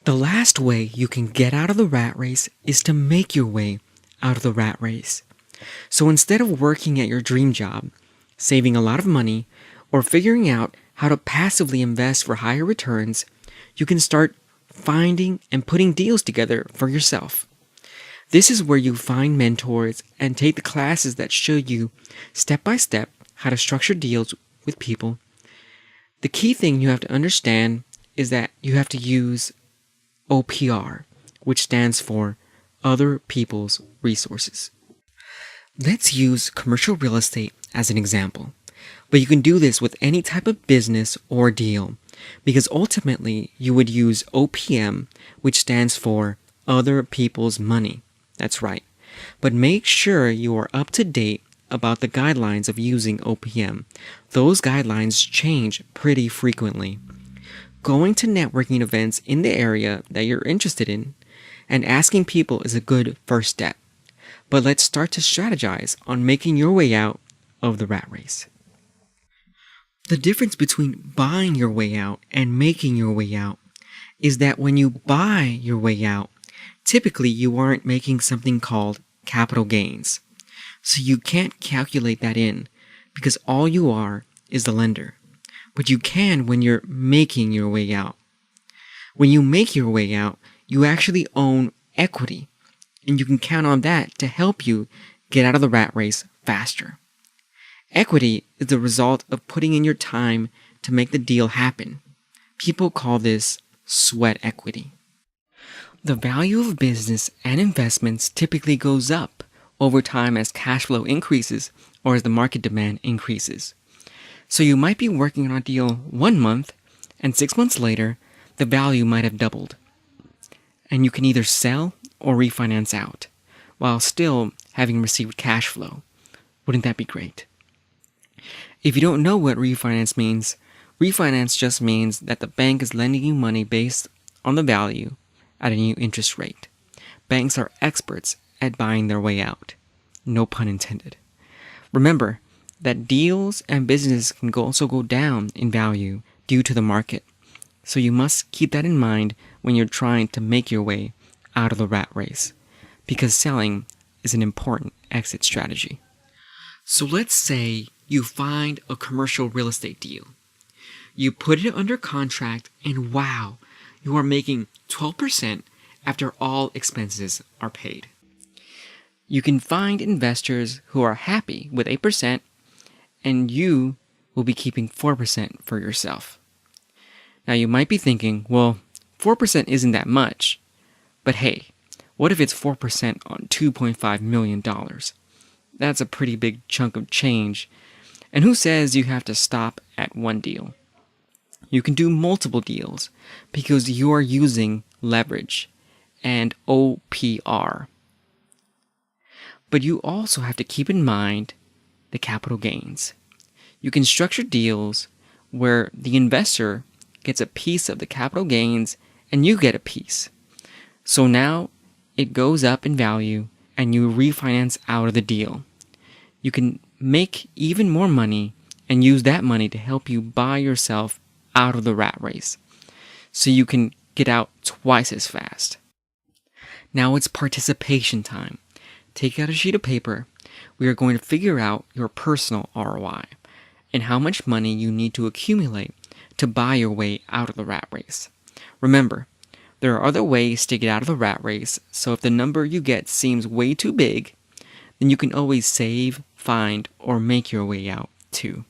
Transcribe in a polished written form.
The last way you can get out of the rat race is to make your way out of the rat race. So instead of working at your dream job, saving a lot of money, or figuring out how to passively invest for higher returns, you can start finding and putting deals together for yourself. This is where you find mentors and take the classes that show you step by step how to structure deals with people. The key thing you have to understand is that you have to use OPR, which stands for Other People's Resources. Let's use commercial real estate as an example, but you can do this with any type of business or deal because ultimately you would use OPM, which stands for Other People's Money. That's right. But make sure you are up to date about the guidelines of using OPM. Those guidelines change pretty frequently. Going to networking events in the area that you're interested in and asking people is a good first step. But let's start to strategize on making your way out of the rat race. The difference between buying your way out and making your way out is that when you buy your way out, typically you aren't making something called capital gains. So you can't calculate that in because all you are is the lender. But you can when you're making your way out. When you make your way out, you actually own equity, and you can count on that to help you get out of the rat race faster. Equity is the result of putting in your time to make the deal happen. People call this sweat equity. The value of business and investments typically goes up over time as cash flow increases or as the market demand increases. So you might be working on a deal 1 month, and 6 months later, the value might have doubled. And you can either sell or refinance out, while still having received cash flow. Wouldn't that be great? If you don't know what refinance just means that the bank is lending you money based on the value at a new interest rate. Banks are experts at buying their way out. No pun intended. Remember that deals and businesses can also go down in value due to the market. So you must keep that in mind when you're trying to make your way out of the rat race, because selling is an important exit strategy. So let's say you find a commercial real estate deal. You put it under contract and wow, you are making 12% after all expenses are paid. You can find investors who are happy with 8%, and you will be keeping 4% for yourself. Now you might be thinking, well, 4% isn't that much. But hey, what if it's 4% on $2.5 million? That's a pretty big chunk of change. And who says you have to stop at one deal? You can do multiple deals because you are using leverage and OPR. But you also have to keep in mind the capital gains. You can structure deals where the investor gets a piece of the capital gains and you get a piece. So now it goes up in value and you refinance out of the deal. You can make even more money and use that money to help you buy yourself out of the rat race, so you can get out twice as fast. Now it's participation time. Take out a sheet of paper. We are going to figure out your personal ROI and how much money you need to accumulate to buy your way out of the rat race. Remember, there are other ways to get out of the rat race, so if the number you get seems way too big, then you can always save, find, or make your way out too.